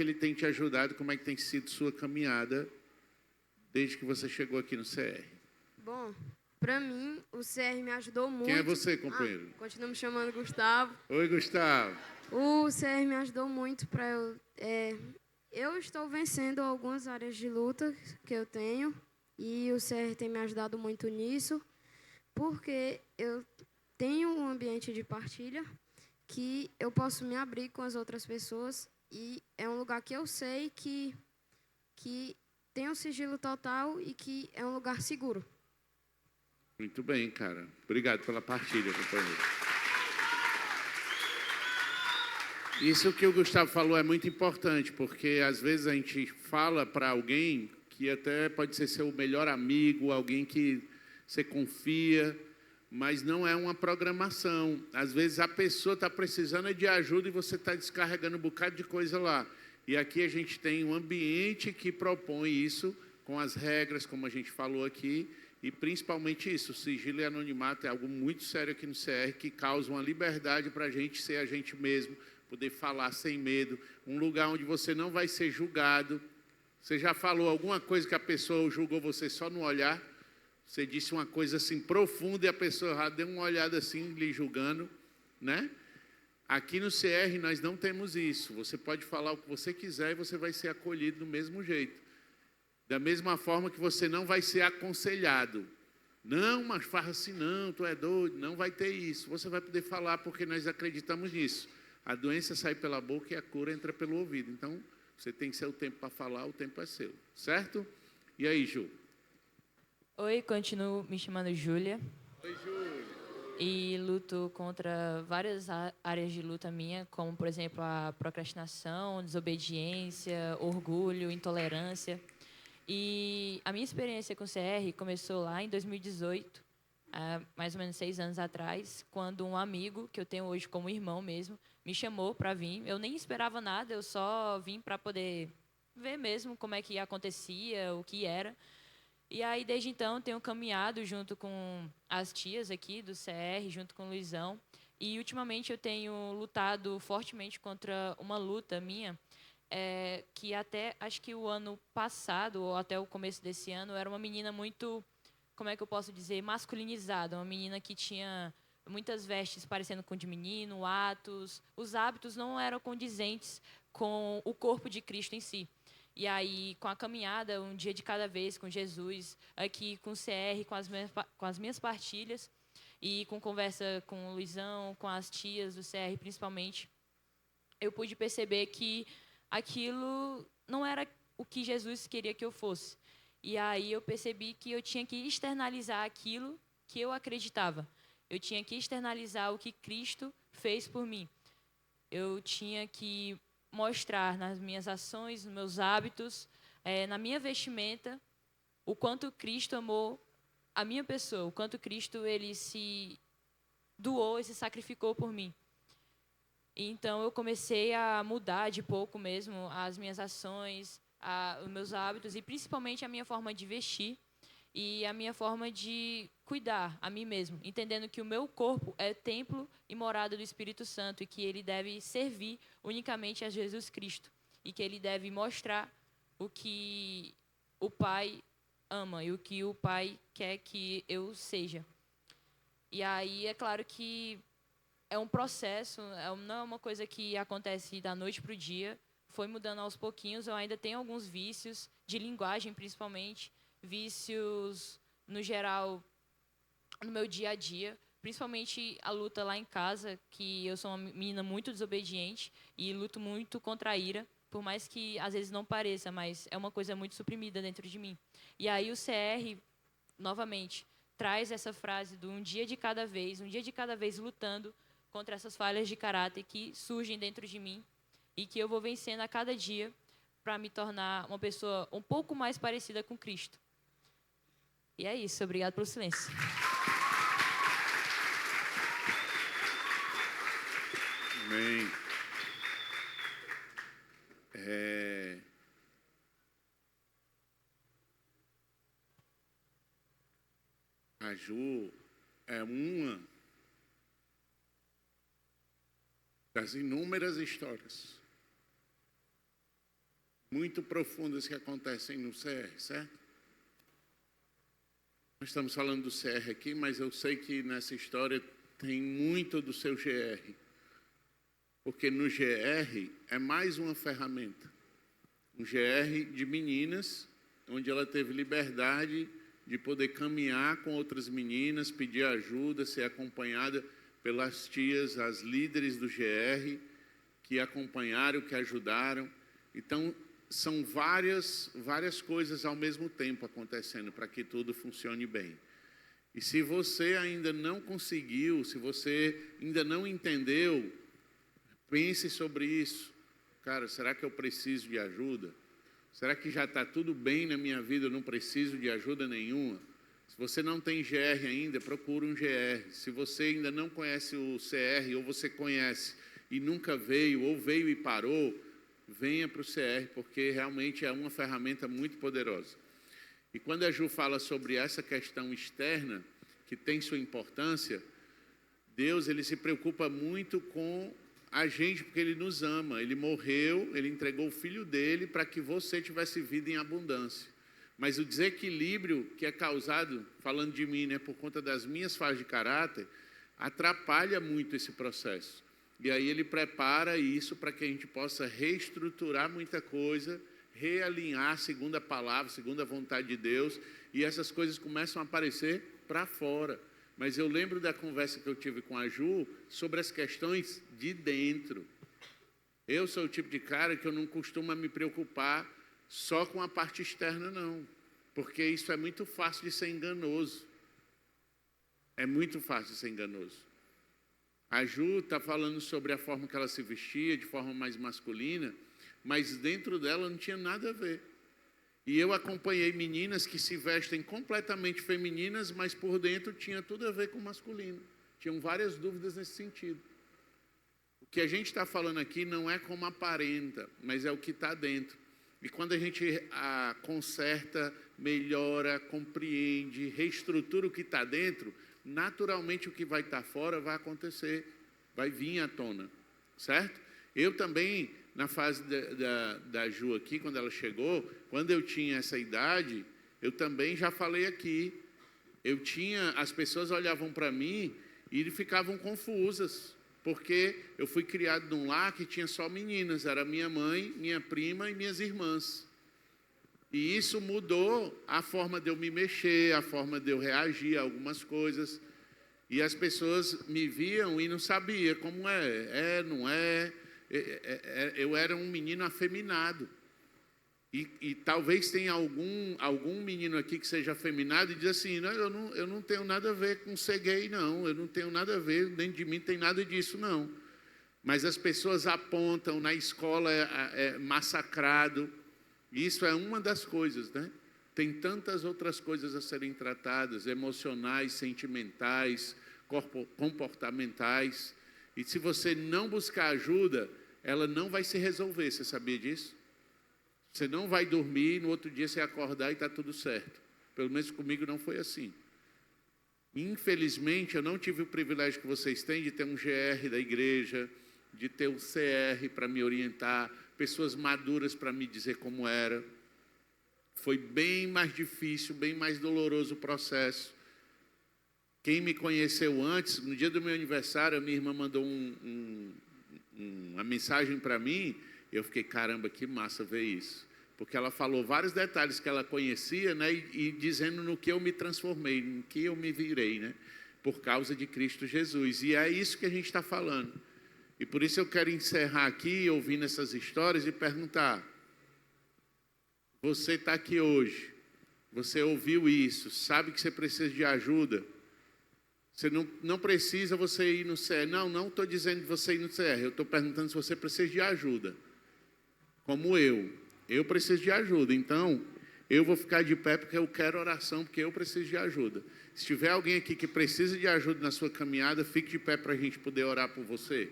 ele tem te ajudado, como é que tem sido sua caminhada desde que você chegou aqui no CR? Bom, para mim, o CR me ajudou muito. Quem é você, companheiro? Continua me chamando Gustavo. Oi, Gustavo. O CR me ajudou muito para eu... eu estou vencendo algumas áreas de luta que eu tenho e o CR tem me ajudado muito nisso, porque eu tenho um ambiente de partilha que eu posso me abrir com as outras pessoas e é um lugar que eu sei que tem um sigilo total e que é um lugar seguro. Muito bem, cara. Obrigado pela partilha, companheiro. Isso que o Gustavo falou é muito importante, porque às vezes a gente fala para alguém que até pode ser seu melhor amigo, alguém que você confia, mas não é uma programação. Às vezes a pessoa está precisando de ajuda e você está descarregando um bocado de coisa lá. E aqui a gente tem um ambiente que propõe isso, com as regras, como a gente falou aqui, e principalmente isso, o sigilo e anonimato é algo muito sério aqui no CR, que causa uma liberdade para a gente ser a gente mesmo, poder falar sem medo, um lugar onde você não vai ser julgado. Você já falou alguma coisa que a pessoa julgou você só no olhar? Você disse uma coisa assim profunda e a pessoa já deu uma olhada assim, lhe julgando, né? Aqui no CR nós não temos isso. Você pode falar o que você quiser e você vai ser acolhido do mesmo jeito. Da mesma forma que você não vai ser aconselhado. Não, mas faz assim não, tu é doido. Não vai ter isso. Você vai poder falar porque nós acreditamos nisso. A doença sai pela boca e a cura entra pelo ouvido. Então, você tem seu tempo para falar, o tempo é seu. Certo? E aí, Ju? Oi, continuo me chamando Júlia. Oi, Júlia. E luto contra várias áreas de luta minha, como, por exemplo, a procrastinação, desobediência, orgulho, intolerância. E a minha experiência com o CR começou lá em 2018, há mais ou menos 6 anos atrás, quando um amigo, que eu tenho hoje como irmão mesmo, me chamou para vir. Eu nem esperava nada, eu só vim para poder ver mesmo como é que acontecia, o que era. E aí, desde então, tenho caminhado junto com as tias aqui do CR, junto com o Luizão. E, ultimamente, eu tenho lutado fortemente contra uma luta minha, que até, acho que o ano passado, ou até o começo desse ano, era uma menina muito, como é que eu posso dizer, masculinizada. Uma menina que tinha muitas vestes parecendo com de menino, atos. Os hábitos não eram condizentes com o corpo de Cristo em si. E aí, com a caminhada, um dia de cada vez, com Jesus, aqui com o CR, com as minhas partilhas, e com conversa com o Luizão, com as tias do CR principalmente, eu pude perceber que aquilo não era o que Jesus queria que eu fosse. E aí eu percebi que eu tinha que externalizar aquilo que eu acreditava. Eu tinha que externalizar o que Cristo fez por mim. Eu tinha que mostrar nas minhas ações, nos meus hábitos, na minha vestimenta, o quanto Cristo amou a minha pessoa, o quanto Cristo ele se doou e se sacrificou por mim. Então eu comecei a mudar de pouco mesmo as minhas ações, os meus hábitos e principalmente a minha forma de vestir e a minha forma de cuidar a mim mesmo, entendendo que o meu corpo é templo e morada do Espírito Santo e que ele deve servir unicamente a Jesus Cristo e que ele deve mostrar o que o Pai ama e o que o Pai quer que eu seja. E aí é claro que é um processo, não é uma coisa que acontece da noite para o dia, foi mudando aos pouquinhos. Eu ainda tenho alguns vícios, de linguagem principalmente, vícios no geral, no meu dia a dia, principalmente a luta lá em casa, que eu sou uma menina muito desobediente e luto muito contra a ira, por mais que às vezes não pareça, mas é uma coisa muito suprimida dentro de mim. E aí o CR, novamente, traz essa frase do um dia de cada vez lutando contra essas falhas de caráter que surgem dentro de mim e que eu vou vencendo a cada dia para me tornar uma pessoa um pouco mais parecida com Cristo. E é isso, obrigado pelo silêncio. Amém. A Ju é uma das inúmeras histórias muito profundas que acontecem no CR, certo? Nós estamos falando do CR aqui, mas eu sei que nessa história tem muito do seu GR. Porque no GR é mais uma ferramenta. Um GR de meninas, onde ela teve liberdade de poder caminhar com outras meninas, pedir ajuda, ser acompanhada pelas tias, as líderes do GR, que acompanharam, que ajudaram. Então, são várias coisas ao mesmo tempo acontecendo para que tudo funcione bem. E se você ainda não conseguiu, se você ainda não entendeu, pense sobre isso. Cara, será que eu preciso de ajuda? Será que já está tudo bem na minha vida, eu não preciso de ajuda nenhuma? Se você não tem GR ainda, procure um GR. Se você ainda não conhece o CR, ou você conhece e nunca veio, ou veio e parou, venha para o CR, porque realmente é uma ferramenta muito poderosa. E quando a Ju fala sobre essa questão externa, que tem sua importância, Deus ele se preocupa muito com a gente, porque Ele nos ama. Ele morreu, Ele entregou o Filho dEle para que você tivesse vida em abundância. Mas o desequilíbrio que é causado, falando de mim, por conta das minhas falhas de caráter, atrapalha muito esse processo. E aí Ele prepara isso para que a gente possa reestruturar muita coisa, realinhar segundo a palavra, segundo a vontade de Deus, e essas coisas começam a aparecer para fora. Mas eu lembro da conversa que eu tive com a Ju sobre as questões de dentro. Eu sou o tipo de cara que eu não costumo me preocupar só com a parte externa, não. Porque isso é muito fácil de ser enganoso. É muito fácil de ser enganoso. A Ju está falando sobre a forma que ela se vestia, de forma mais masculina, mas dentro dela não tinha nada a ver. E eu acompanhei meninas que se vestem completamente femininas, mas por dentro tinha tudo a ver com masculino. Tinham várias dúvidas nesse sentido. O que a gente está falando aqui não é como aparenta, mas é o que está dentro. E quando a gente conserta, melhora, compreende, reestrutura o que está dentro, naturalmente o que vai estar fora vai acontecer, vai vir à tona, certo? Eu também, na fase da Ju aqui, quando ela chegou, quando eu tinha essa idade, eu também já falei aqui, as pessoas olhavam para mim e ficavam confusas, porque eu fui criado num lar que tinha só meninas, era minha mãe, minha prima e minhas irmãs. E isso mudou a forma de eu me mexer, a forma de eu reagir a algumas coisas. E as pessoas me viam e não sabiam como não é. Eu era um menino afeminado. E talvez tenha algum menino aqui que seja afeminado e diz assim, não, eu não tenho nada a ver com ser gay, não. Eu não tenho nada a ver, dentro de mim tem nada disso, não. Mas as pessoas apontam, na escola é massacrado. Isso é uma das coisas, né? Tem tantas outras coisas a serem tratadas, emocionais, sentimentais, comportamentais. E se você não buscar ajuda, ela não vai se resolver, você sabia disso? Você não vai dormir, no outro dia você acordar e está tudo certo. Pelo menos comigo não foi assim. Infelizmente, eu não tive o privilégio que vocês têm de ter um GR da igreja, de ter um CR para me orientar, pessoas maduras para me dizer como era. Foi bem mais difícil, bem mais doloroso o processo. Quem me conheceu antes, no dia do meu aniversário, a minha irmã mandou uma mensagem para mim, eu fiquei, caramba, que massa ver isso. Porque ela falou vários detalhes que ela conhecia, né, e dizendo no que eu me transformei, no que eu me virei, né, por causa de Cristo Jesus. E é isso que a gente está falando. E por isso eu quero encerrar aqui, ouvindo essas histórias e perguntar, você está aqui hoje, você ouviu isso, sabe que você precisa de ajuda, você não precisa você ir no CR, não estou dizendo você ir no CR, eu estou perguntando se você precisa de ajuda, como eu preciso de ajuda, então eu vou ficar de pé porque eu quero oração, porque eu preciso de ajuda. Se tiver alguém aqui que precisa de ajuda na sua caminhada, fique de pé para a gente poder orar por você.